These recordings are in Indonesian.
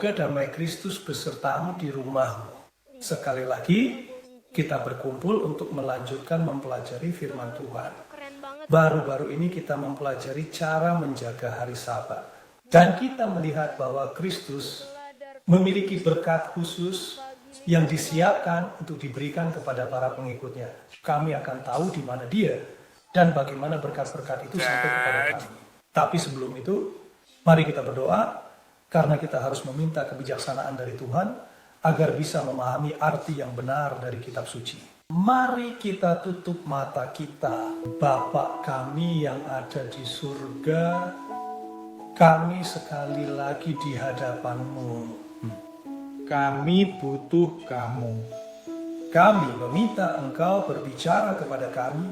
Semoga damai Kristus besertamu di rumahmu. Sekali lagi, kita berkumpul untuk melanjutkan mempelajari firman Tuhan. Baru-baru ini kita mempelajari cara menjaga hari Sabat. Dan kita melihat bahwa Kristus memiliki berkat khusus yang disiapkan untuk diberikan kepada para pengikutnya. Kami akan tahu di mana dia dan bagaimana berkat-berkat itu sampai kepada kami. Tapi sebelum itu, mari kita berdoa karena kita harus meminta kebijaksanaan dari Tuhan agar bisa memahami arti yang benar dari kitab suci. Mari kita tutup mata kita. Bapa kami yang ada di surga, kami sekali lagi di hadapan-Mu. Kami butuh Kamu. Kami meminta Engkau berbicara kepada kami,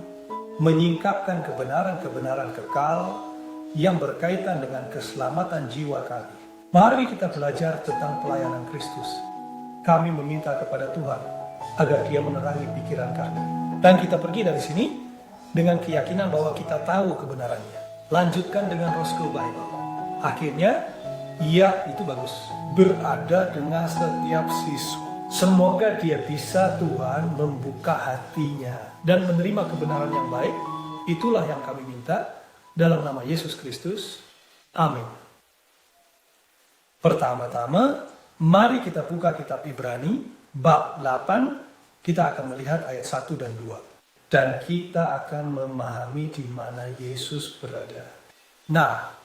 menyingkapkan kebenaran-kebenaran kekal yang berkaitan dengan keselamatan jiwa kami. Mari kita belajar tentang pelayanan Kristus. Kami meminta kepada Tuhan agar Dia menerangi pikiran kami. Dan kita pergi dari sini dengan keyakinan bahwa kita tahu kebenarannya. Lanjutkan dengan Roh School Bible. Akhirnya, iya itu bagus. Berada dengan setiap siswa. Semoga dia bisa Tuhan membuka hatinya dan menerima kebenaran yang baik. Itulah yang kami minta dalam nama Yesus Kristus. Amin. Pertama-tama, mari kita buka kitab Ibrani, bab 8. Kita akan melihat ayat 1 dan 2. Dan kita akan memahami di mana Yesus berada. Nah,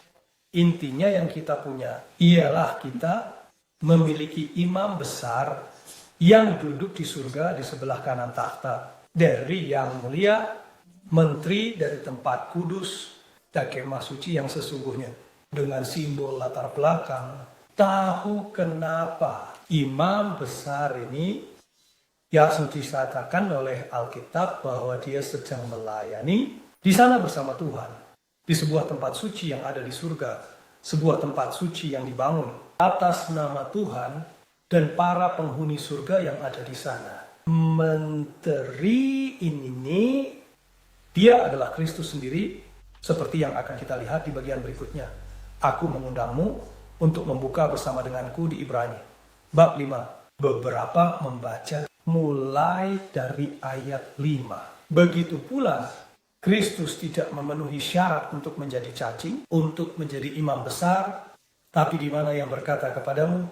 intinya yang kita punya ialah kita memiliki imam besar yang duduk di surga di sebelah kanan takhta. Dari yang mulia, menteri dari tempat kudus, dan kemah suci yang sesungguhnya. Dengan simbol latar belakang, tahu kenapa imam besar ini yang dikatakan oleh Alkitab bahwa dia sedang melayani di sana bersama Tuhan. Di sebuah tempat suci yang ada di surga. Sebuah tempat suci yang dibangun atas nama Tuhan dan para penghuni surga yang ada di sana. Menteri ini, dia adalah Kristus sendiri, seperti yang akan kita lihat di bagian berikutnya. Aku mengundangmu untuk membuka bersama denganku di Ibrani. Bab 5. Beberapa membaca mulai dari ayat 5. Begitu pula, Kristus tidak memenuhi syarat untuk menjadi cacing, untuk menjadi imam besar, tapi di mana yang berkata kepadamu,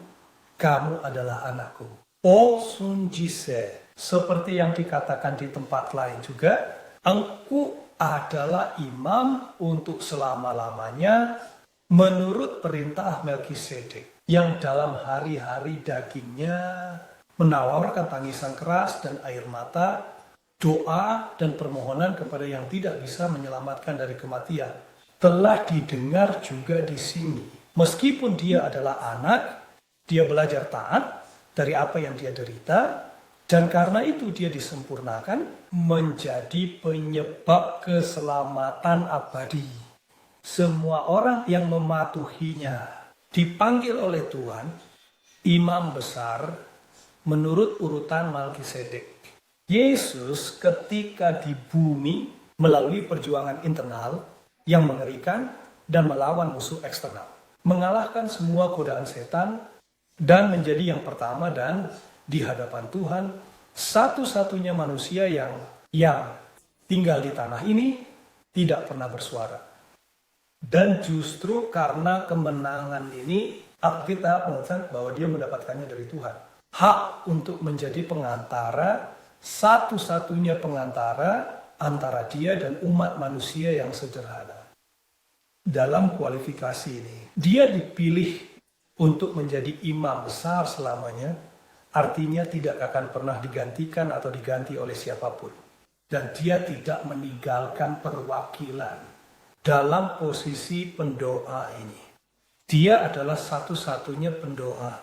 kamu adalah anakku. Posun jise, seperti yang dikatakan di tempat lain juga, engkau adalah imam untuk selama-lamanya menurut perintah Melkisedek, yang dalam hari-hari dagingnya menawarkan tangisan keras dan air mata, doa dan permohonan kepada yang tidak bisa menyelamatkan dari kematian. Telah didengar juga di sini. Meskipun dia adalah anak, dia belajar taat dari apa yang dia derita, dan karena itu dia disempurnakan menjadi penyebab keselamatan abadi. Semua orang yang mematuhinya dipanggil oleh Tuhan, imam besar menurut urutan Melkisedek. Yesus ketika di bumi melalui perjuangan internal yang mengerikan dan melawan musuh eksternal. Mengalahkan semua godaan setan dan menjadi yang pertama dan di hadapan Tuhan satu-satunya manusia yang tinggal di tanah ini tidak pernah bersuara. Dan justru karena kemenangan ini Alkitab mengatakan bahwa dia mendapatkannya dari Tuhan. Hak untuk menjadi pengantara, satu-satunya pengantara antara dia dan umat manusia yang sederhana. Dalam kualifikasi ini, dia dipilih untuk menjadi imam besar selamanya, artinya tidak akan pernah digantikan atau diganti oleh siapapun. Dan dia tidak meninggalkan perwakilan dalam posisi pendoa ini. Dia adalah satu-satunya pendoa.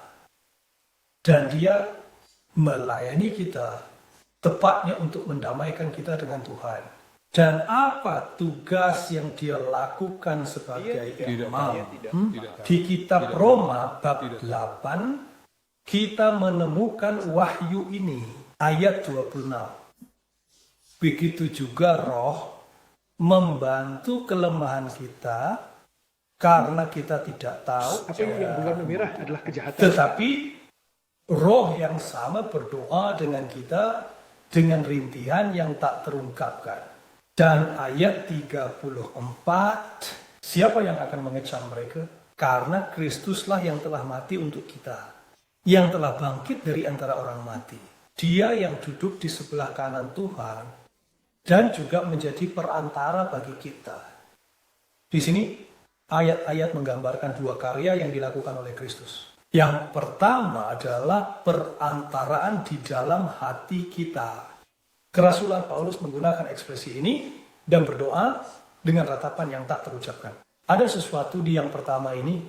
Dan dia melayani kita, tepatnya untuk mendamaikan kita dengan Tuhan. Dan apa tugas yang dia lakukan sebagai imam? Di kitab Roma bab 8, kita menemukan wahyu ini, ayat 26. Begitu juga Roh membantu kelemahan kita, karena kita tidak tahu. Apa yang berwarna merah adalah kejahatan. Tetapi roh yang sama berdoa dengan kita dengan rintihan yang tak terungkapkan. Dan ayat 34, siapa yang akan mengecam mereka? Karena Kristuslah yang telah mati untuk kita, yang telah bangkit dari antara orang mati. Dia yang duduk di sebelah kanan Tuhan dan juga menjadi perantara bagi kita. Di sini ayat-ayat menggambarkan dua karya yang dilakukan oleh Kristus. Yang pertama adalah perantaraan di dalam hati kita. Kerasulan Paulus menggunakan ekspresi ini dan berdoa dengan ratapan yang tak terucapkan. Ada sesuatu di yang pertama ini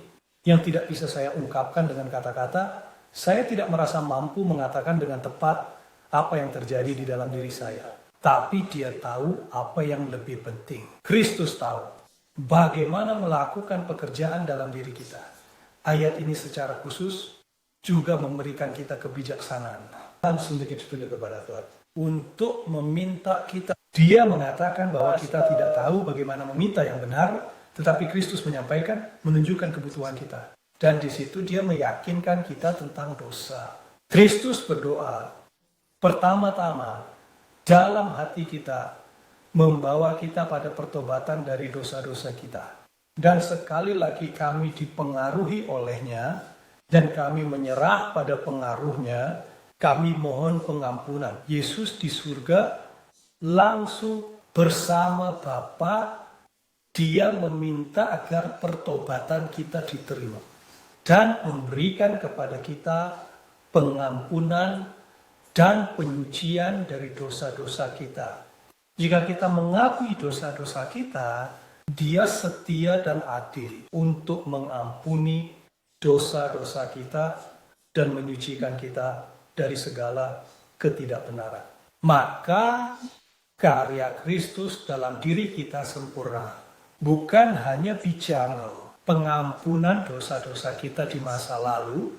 yang tidak bisa saya ungkapkan dengan kata-kata. Saya tidak merasa mampu mengatakan dengan tepat apa yang terjadi di dalam diri saya. Tapi dia tahu apa yang lebih penting. Kristus tahu bagaimana melakukan pekerjaan dalam diri kita. Ayat ini secara khusus juga memberikan kita kebijaksanaan. Langsung sedikit kepada Tuhan. Untuk meminta kita. Dia mengatakan bahwa kita tidak tahu bagaimana meminta yang benar, tetapi Kristus menyampaikan, menunjukkan kebutuhan kita. Dan di situ dia meyakinkan kita tentang dosa. Kristus berdoa, pertama-tama dalam hati kita, membawa kita pada pertobatan dari dosa-dosa kita. Dan sekali lagi kami dipengaruhi olehnya, dan kami menyerah pada pengaruhnya, kami mohon pengampunan. Yesus di surga langsung bersama Bapa, dia meminta agar pertobatan kita diterima. Dan memberikan kepada kita pengampunan dan penyucian dari dosa-dosa kita. Jika kita mengakui dosa-dosa kita, dia setia dan adil untuk mengampuni dosa-dosa kita dan menyucikan kita dari segala ketidakbenaran. Maka karya Kristus dalam diri kita sempurna. Bukan hanya bicara pengampunan dosa-dosa kita di masa lalu,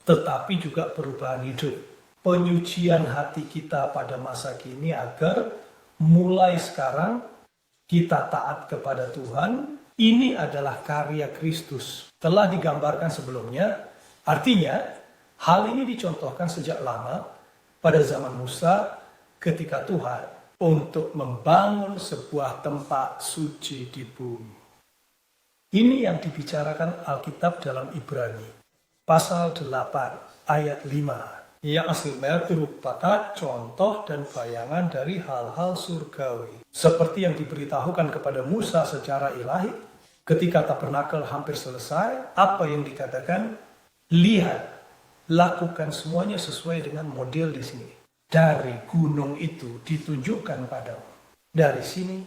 tetapi juga perubahan hidup. Penyucian hati kita pada masa kini agar mulai sekarang kita taat kepada Tuhan. Ini adalah karya Kristus. Telah digambarkan sebelumnya. Artinya, hal ini dicontohkan sejak lama pada zaman Musa ketika Tuhan untuk membangun sebuah tempat suci di bumi. Ini yang dibicarakan Alkitab dalam Ibrani. Pasal 8 ayat 5. Yang aslinya merupakan contoh dan bayangan dari hal-hal surgawi. Seperti yang diberitahukan kepada Musa secara ilahi. Ketika tabernakel hampir selesai, apa yang dikatakan? Lihat, lakukan semuanya sesuai dengan model di sini. Dari gunung itu ditunjukkan padamu. Dari sini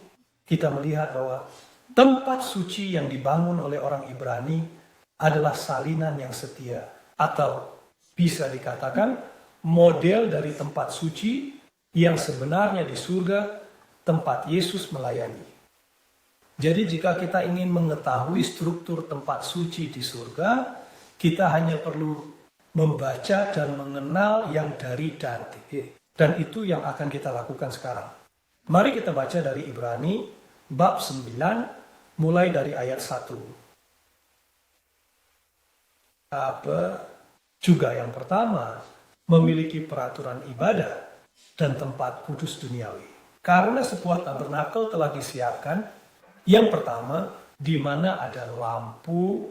kita melihat bahwa tempat suci yang dibangun oleh orang Ibrani adalah salinan yang setia. Atau bisa dikatakan model dari tempat suci yang sebenarnya di surga tempat Yesus melayani. Jadi jika kita ingin mengetahui struktur tempat suci di surga, kita hanya perlu membaca dan mengenal yang dari Dante. Dan itu yang akan kita lakukan sekarang. Mari kita baca dari Ibrani bab 9 mulai dari ayat 1. Apa juga yang pertama memiliki peraturan ibadah dan tempat kudus duniawi. Karena sebuah tabernakel telah disiapkan, yang pertama di mana ada lampu,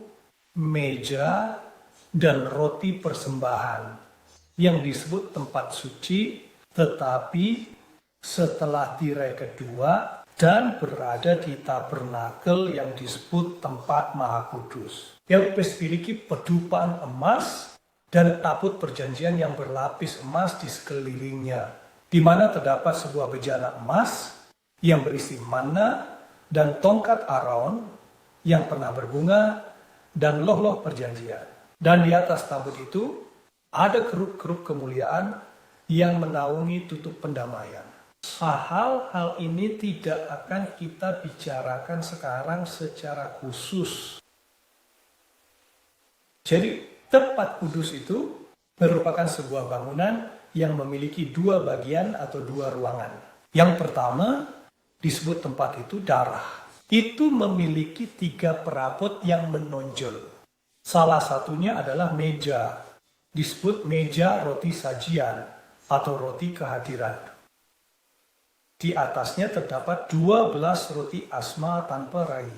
meja, dan roti persembahan yang disebut tempat suci, tetapi setelah tirai kedua dan berada di tabernakel yang disebut tempat maha kudus, yang memiliki pedupan emas dan tabut perjanjian yang berlapis emas di sekelilingnya, di mana terdapat sebuah bejana emas yang berisi manna dan tongkat Aaron yang pernah berbunga dan loh-loh perjanjian. Dan di atas tabut itu ada keruk-keruk kemuliaan yang menaungi tutup pendamaian. Hal-hal ini tidak akan kita bicarakan sekarang secara khusus. Jadi tempat kudus itu merupakan sebuah bangunan yang memiliki dua bagian atau dua ruangan. Yang pertama disebut tempat itu darah. itu memiliki 3 perabot yang menonjol. Salah satunya adalah meja, disebut meja roti sajian atau roti kehadiran. Di atasnya terdapat 12 roti asma tanpa rai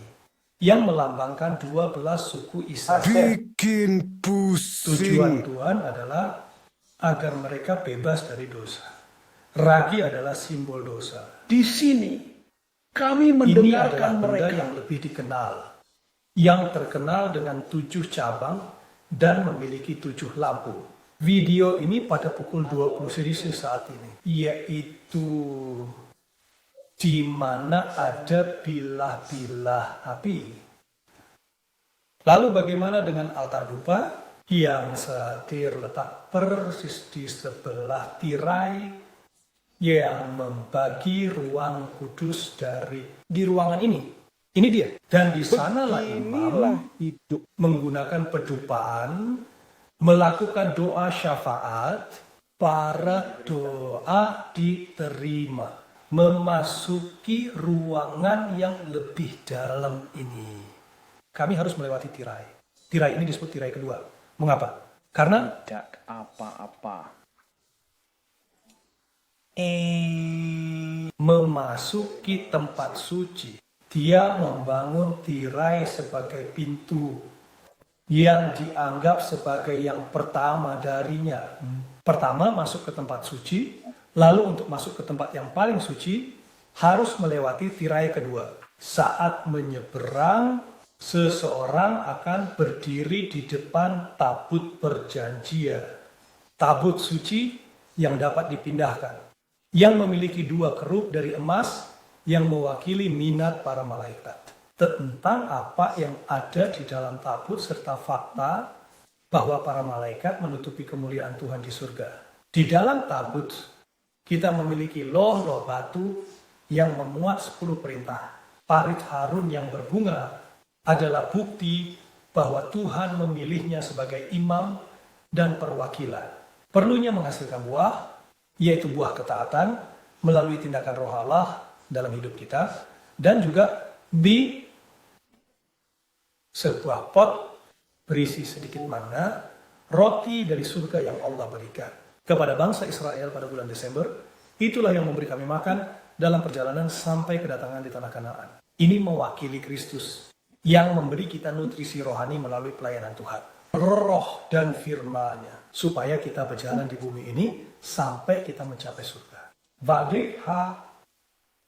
yang melambangkan 12 suku Israel. Bikin Tujuan pusing. Tuhan adalah agar mereka bebas dari dosa. Ragi adalah simbol dosa. Di sini kami Ini adalah mendengarkan benda mereka. yang lebih dikenal, yang terkenal dengan 7 cabang dan memiliki 7 lampu. Video ini pada pukul 20 Celsius saat ini, yaitu di mana ada bilah-bilah api. Lalu bagaimana dengan altar dupa yang terletak persis di sebelah tirai yang membagi ruang kudus di ruangan ini. Ini dia. Dan di sanalah imam hidup. menggunakan pedupaan, melakukan doa syafaat, para doa diterima. Memasuki ruangan yang lebih dalam ini. Kami harus melewati tirai. Tirai ini disebut tirai kedua. Mengapa? Karena Tidak apa-apa. memasuki tempat suci, dia membangun tirai sebagai pintu yang dianggap sebagai yang pertama darinya. Pertama masuk ke tempat suci, lalu untuk masuk ke tempat yang paling suci harus melewati tirai kedua. Saat menyeberang, seseorang akan berdiri di depan tabut perjanjian, tabut suci yang dapat dipindahkan, yang memiliki 2 kerup dari emas yang mewakili minat para malaikat. Tentang apa yang ada di dalam tabut serta fakta bahwa para malaikat menutupi kemuliaan Tuhan di surga. Di dalam tabut kita memiliki loh-loh batu yang memuat 10 perintah. Parit Harun yang berbunga adalah bukti bahwa Tuhan memilihnya sebagai imam dan perwakilan. Perlunya menghasilkan buah, yaitu buah ketaatan melalui tindakan Roh Allah dalam hidup kita, dan juga di sebuah pot berisi sedikit mana, roti dari surga yang Allah berikan kepada bangsa Israel pada bulan Desember. Itulah yang memberi kami makan dalam perjalanan sampai kedatangan di tanah Kanaan. Ini mewakili Kristus yang memberi kita nutrisi rohani melalui pelayanan Tuhan, roh dan firman-Nya, supaya kita berjalan di bumi ini sampai kita mencapai surga. Vadikha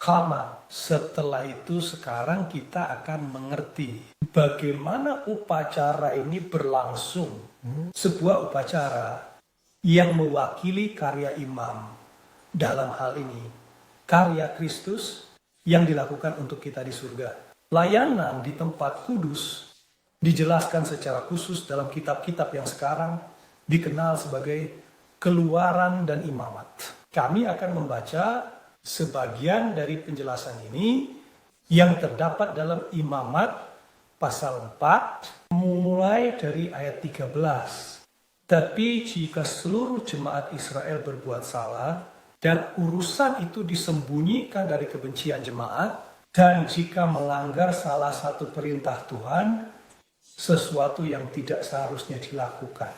Kama. Setelah itu sekarang kita akan mengerti bagaimana upacara ini berlangsung. Sebuah upacara yang mewakili karya imam. Dalam hal ini, karya Kristus yang dilakukan untuk kita di surga. Layanan di tempat kudus dijelaskan secara khusus dalam kitab-kitab yang sekarang dikenal sebagai Keluaran dan Imamat. Kami akan membaca sebagian dari penjelasan ini yang terdapat dalam Imamat pasal 4 mulai dari ayat 13. Tapi jika seluruh jemaat Israel berbuat salah dan urusan itu disembunyikan dari kebencian jemaat, dan jika melanggar salah satu perintah Tuhan, sesuatu yang tidak seharusnya dilakukan,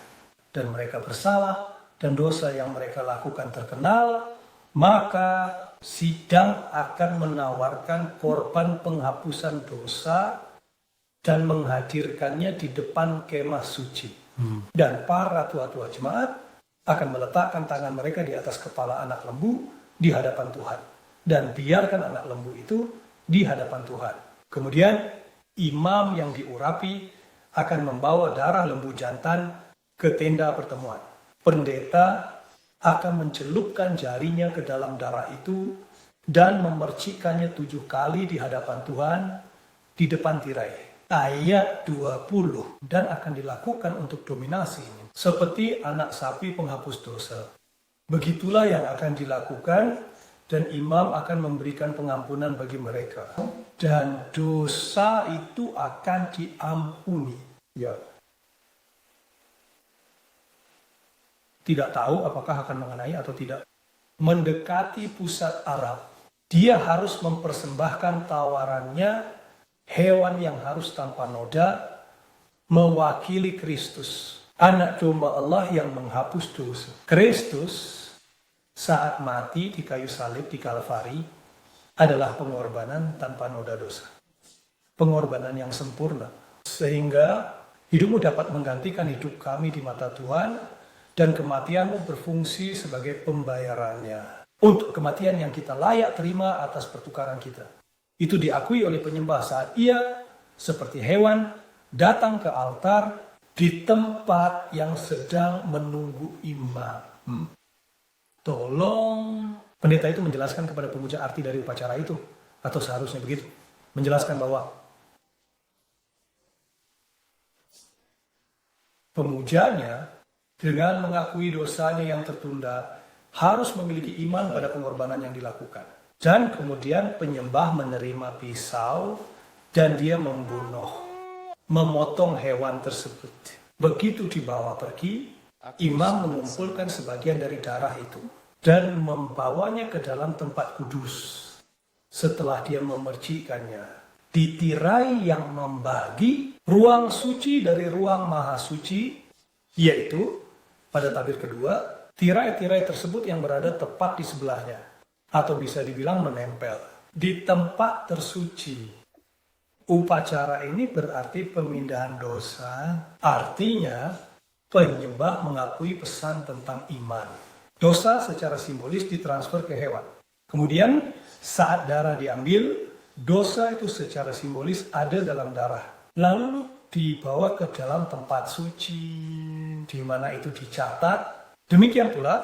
dan mereka bersalah dan dosa yang mereka lakukan terkenal, maka sidang akan menawarkan korban penghapusan dosa dan menghadirkannya di depan kemah suci. Dan para tua-tua jemaat akan meletakkan tangan mereka di atas kepala anak lembu di hadapan Tuhan. Dan biarkan anak lembu itu di hadapan Tuhan. Kemudian imam yang diurapi akan membawa darah lembu jantan ke tenda pertemuan. Pendeta akan mencelupkan jarinya ke dalam darah itu dan memercikkannya 7 kali di hadapan Tuhan di depan tirai. Ayat 20, dan akan dilakukan untuk dominasi seperti anak sapi penghapus dosa. Begitulah yang akan dilakukan, dan imam akan memberikan pengampunan bagi mereka. Dan dosa itu akan diampuni. Ya. Tidak tahu apakah akan mengenai atau tidak. Mendekati pusat Arab, dia harus mempersembahkan tawarannya hewan yang harus tanpa noda, mewakili Kristus, anak domba Allah yang menghapus dosa. Kristus saat mati di kayu salib di Kalvari adalah pengorbanan tanpa noda dosa. Pengorbanan yang sempurna. Sehingga hidupmu dapat menggantikan hidup kami di mata Tuhan, dan kematianmu berfungsi sebagai pembayarannya. Untuk kematian yang kita layak terima atas pertukaran kita. Itu diakui oleh penyembah saat ia seperti hewan datang ke altar di tempat yang sedang menunggu imam. Tolong pendeta itu menjelaskan kepada pemuja arti dari upacara itu, atau seharusnya begitu, menjelaskan bahwa pemujanya dengan mengakui dosanya yang tertunda harus memiliki iman pada pengorbanan yang dilakukan. Dan kemudian penyembah menerima pisau dan dia memotong hewan tersebut. Begitu dibawa pergi, imam mengumpulkan sebagian dari darah itu dan membawanya ke dalam tempat kudus. Setelah dia memercikannya di tirai yang membagi ruang suci dari ruang maha suci, yaitu pada tabir kedua, tirai-tirai tersebut yang berada tepat di sebelahnya, atau bisa dibilang menempel di tempat tersuci. Upacara ini berarti pemindahan dosa, artinya penyembah mengakui pesan tentang iman. Dosa secara simbolis ditransfer ke hewan. Kemudian saat darah diambil, dosa itu secara simbolis ada dalam darah. Lalu dibawa ke dalam tempat suci, di mana itu dicatat. Demikian pula,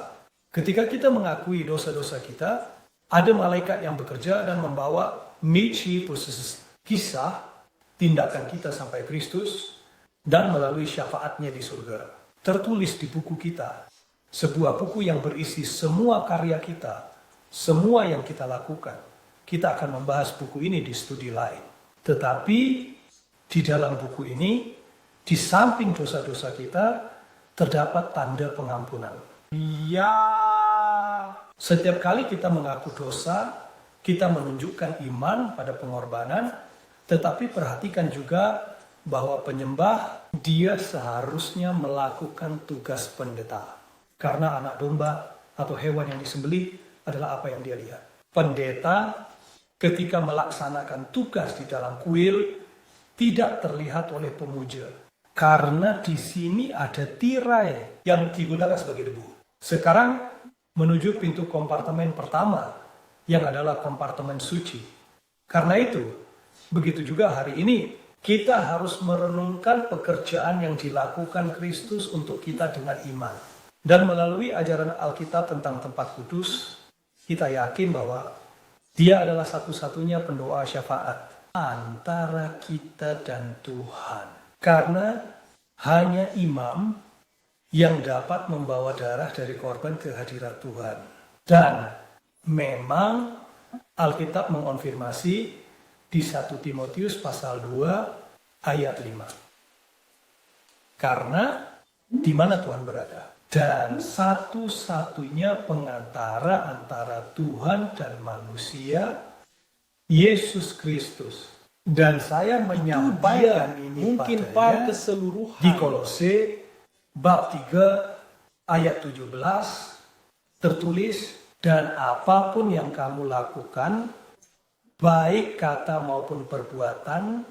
ketika kita mengakui dosa-dosa kita, ada malaikat yang bekerja dan membawa mici proses kisah tindakan kita sampai Kristus dan melalui syafaatnya di surga. Tertulis di buku kita, sebuah buku yang berisi semua karya kita, semua yang kita lakukan. Kita akan membahas buku ini di studi lain. Tetapi di dalam buku ini, di samping dosa-dosa kita, terdapat tanda pengampunan. Ya, setiap kali kita mengaku dosa, kita menunjukkan iman pada pengorbanan, tetapi perhatikan juga bahwa penyembah, dia seharusnya melakukan tugas pendeta. Karena anak domba atau hewan yang disembelih adalah apa yang dia lihat. Pendeta ketika melaksanakan tugas di dalam kuil, tidak terlihat oleh pemuja. Karena di sini ada tirai yang digunakan sebagai debu. Sekarang menuju pintu kompartemen pertama yang adalah kompartemen suci. Karena itu, begitu juga hari ini kita harus merenungkan pekerjaan yang dilakukan Kristus untuk kita dengan iman. Dan melalui ajaran Alkitab tentang tempat kudus, kita yakin bahwa Dia adalah satu-satunya pendoa syafaat antara kita dan Tuhan. Karena hanya imam yang dapat membawa darah dari korban ke hadirat Tuhan. Dan memang Alkitab mengonfirmasi di 1 Timotius pasal 2 ayat 5. Karena di mana Tuhan berada? Dan satu-satunya pengantara antara Tuhan dan manusia, Yesus Kristus. Dan saya menyampaikan ini mungkin pada keseluruhan di Kolose bab 3 ayat 17 tertulis, dan apapun yang kamu lakukan, baik kata maupun perbuatan,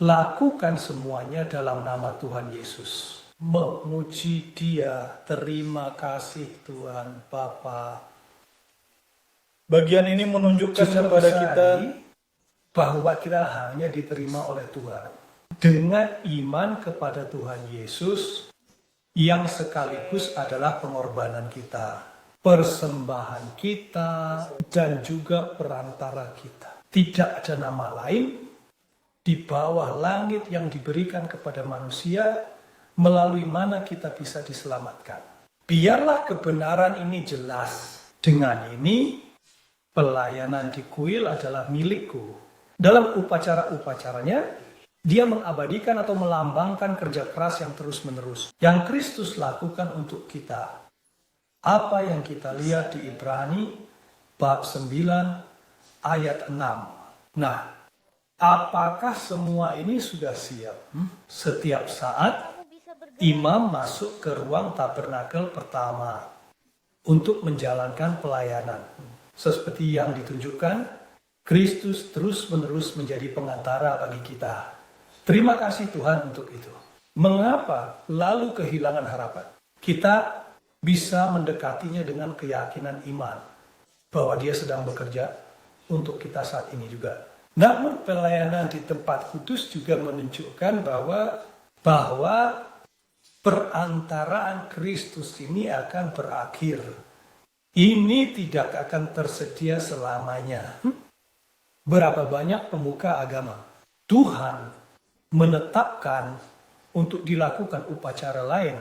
lakukan semuanya dalam nama Tuhan Yesus. Memuji Dia, terima kasih Tuhan Bapa. Bagian ini menunjukkan kepada kita bahwa kita hanya diterima oleh Tuhan dengan iman kepada Tuhan Yesus yang sekaligus adalah pengorbanan kita, persembahan kita, dan juga perantara kita. Tidak ada nama lain di bawah langit yang diberikan kepada manusia melalui mana kita bisa diselamatkan. Biarlah kebenaran ini jelas. Dengan ini, pelayanan di kuil adalah milikku. Dalam upacara-upacaranya, dia mengabadikan atau melambangkan kerja keras yang terus-menerus yang Kristus lakukan untuk kita. Apa yang kita lihat di Ibrani bab 9 ayat 6. Nah, Apakah semua ini sudah siap? Setiap saat imam masuk ke ruang tabernakel pertama untuk menjalankan pelayanan. Seperti yang ditunjukkan, Kristus terus-menerus menjadi pengantara bagi kita. Terima kasih Tuhan untuk itu. Mengapa lalu kehilangan harapan? Kita bisa mendekatinya dengan keyakinan iman bahwa Dia sedang bekerja untuk kita saat ini juga. Namun pelayanan di tempat kudus juga menunjukkan bahwa perantaraan Kristus ini akan berakhir. Ini tidak akan tersedia selamanya. Berapa banyak pemuka agama Tuhan menetapkan untuk dilakukan upacara lain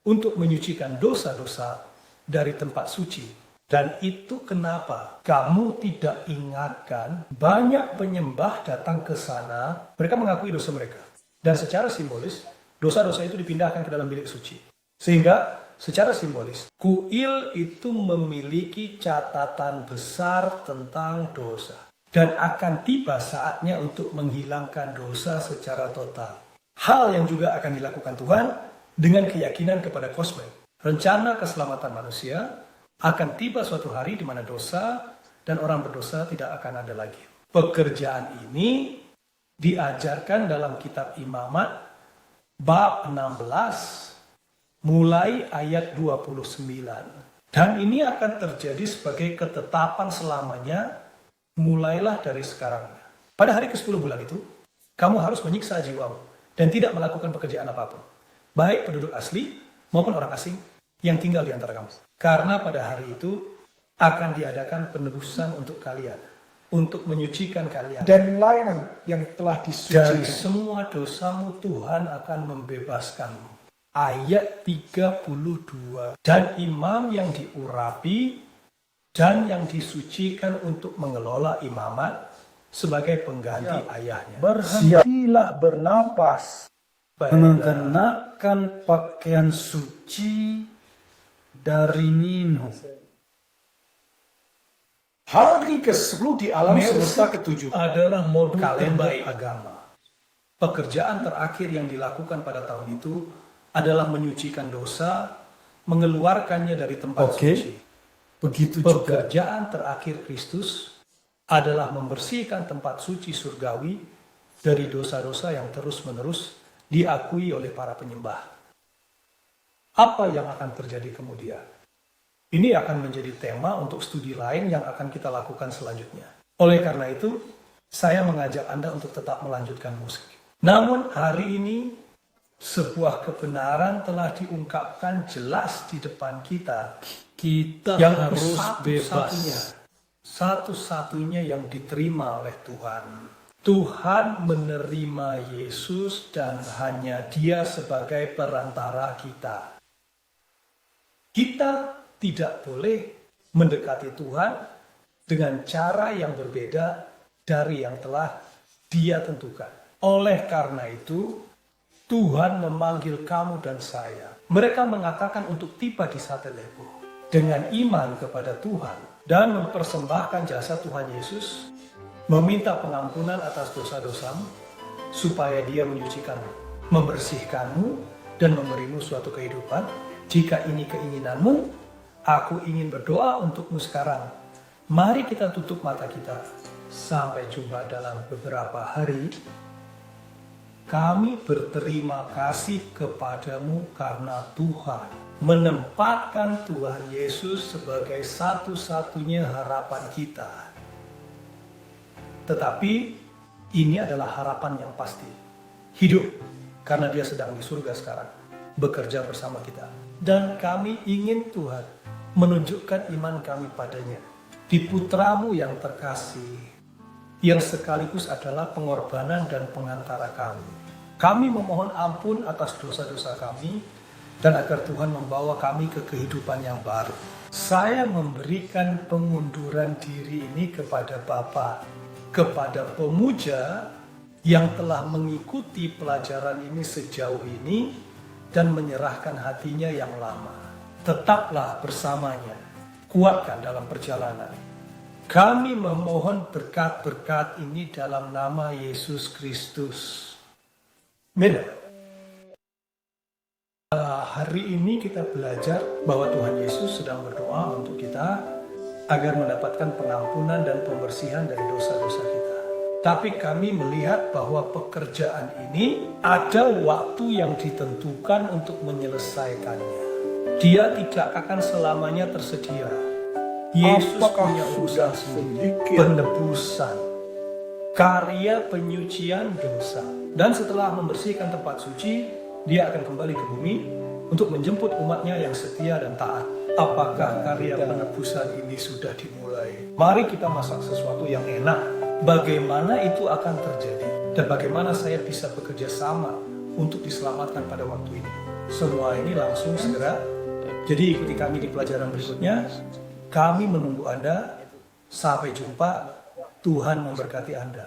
untuk menyucikan dosa-dosa dari tempat suci. Dan itu kenapa kamu tidak ingatkan banyak penyembah datang ke sana, mereka mengakui dosa mereka. Dan secara simbolis, dosa-dosa itu dipindahkan ke dalam bilik suci. Sehingga secara simbolis, kuil itu memiliki catatan besar tentang dosa. Dan akan tiba saatnya untuk menghilangkan dosa secara total. Hal yang juga akan dilakukan Tuhan dengan keyakinan kepada kosmik. Rencana keselamatan manusia akan tiba suatu hari di mana dosa dan orang berdosa tidak akan ada lagi. Pekerjaan ini diajarkan dalam kitab Imamat bab 16 mulai ayat 29. Dan ini akan terjadi sebagai ketetapan selamanya mulailah dari sekarang. Pada hari ke-10 bulan itu, kamu harus menyiksa jiwamu dan tidak melakukan pekerjaan apapun. Baik penduduk asli maupun orang asing yang tinggal di antara kamu. Karena pada hari itu akan diadakan penebusan untuk kalian. Untuk menyucikan kalian. Dan layanan yang telah Dari disucikan. semua dosamu Tuhan akan membebaskanmu. Ayat 32. Dan imam yang diurapi dan yang disucikan untuk mengelola imamat sebagai pengganti ayahnya. Berhentilah bernapas, Baiklah. mengenakan pakaian suci dari Nino. Hari ke-10 di alam semesta ke-7 adalah modul kalender agama. Pekerjaan terakhir yang dilakukan pada tahun itu adalah menyucikan dosa, mengeluarkannya dari tempat suci. Begitu juga Pekerjaan terakhir Kristus adalah membersihkan tempat suci surgawi dari dosa-dosa yang terus-menerus diakui oleh para penyembah. Apa yang akan terjadi kemudian? Ini akan menjadi tema untuk studi lain yang akan kita lakukan selanjutnya. Oleh karena itu, saya mengajak Anda untuk tetap melanjutkan musik. Namun hari ini, sebuah kebenaran telah diungkapkan jelas di depan kita. kita Yang harus bebas. Satu-satunya yang diterima oleh Tuhan. Tuhan menerima Yesus dan hanya Dia sebagai perantara kita. Kita tidak boleh mendekati Tuhan dengan cara yang berbeda dari yang telah Dia tentukan. Oleh karena itu, Tuhan memanggil kamu dan saya. Mereka mengatakan untuk tiba di Satelebo dengan iman kepada Tuhan dan mempersembahkan jasa Tuhan Yesus, meminta pengampunan atas dosa-dosamu, supaya Dia menyucikanmu, membersihkanmu, dan memberimu suatu kehidupan. Jika ini keinginanmu, aku ingin berdoa untukmu sekarang. Mari kita tutup mata kita. Sampai jumpa dalam beberapa hari. Kami berterima kasih kepadamu karena Tuhan menempatkan Tuhan Yesus sebagai satu-satunya harapan kita. Tetapi ini adalah harapan yang pasti. Hidup karena Dia sedang di surga sekarang, bekerja bersama kita. Dan kami ingin Tuhan menunjukkan iman kami padanya di putramu yang terkasih, yang sekaligus adalah pengorbanan dan pengantara kami. Kami memohon ampun atas dosa-dosa kami dan agar Tuhan membawa kami ke kehidupan yang baru. Saya memberikan pengunduran diri ini kepada Bapa, kepada pemuja yang telah mengikuti pelajaran ini sejauh ini dan menyerahkan hatinya yang lama. Tetaplah bersamanya, kuatkan dalam perjalanan. Kami memohon berkat-berkat ini dalam nama Yesus Kristus. Amin. Hari ini kita belajar bahwa Tuhan Yesus sedang berdoa untuk kita agar mendapatkan pengampunan dan pembersihan dari dosa-dosa kita. Tapi kami melihat bahwa pekerjaan ini ada waktu yang ditentukan untuk menyelesaikannya. Dia tidak akan selamanya tersedia. Yesus Apakah punya sudah urusan sendiri, sedikit penebusan, karya penyucian dosa. Dan setelah membersihkan tempat suci, dia akan kembali ke bumi untuk menjemput umatnya yang setia dan taat. Apakah karya penebusan ini sudah dimulai? Mari kita masak sesuatu yang enak. Bagaimana itu akan terjadi? Dan bagaimana saya bisa bekerja sama untuk diselamatkan pada waktu ini? Semua ini langsung segera. Jadi ikuti kami di pelajaran berikutnya. Kami menunggu Anda. Sampai jumpa. Tuhan memberkati Anda.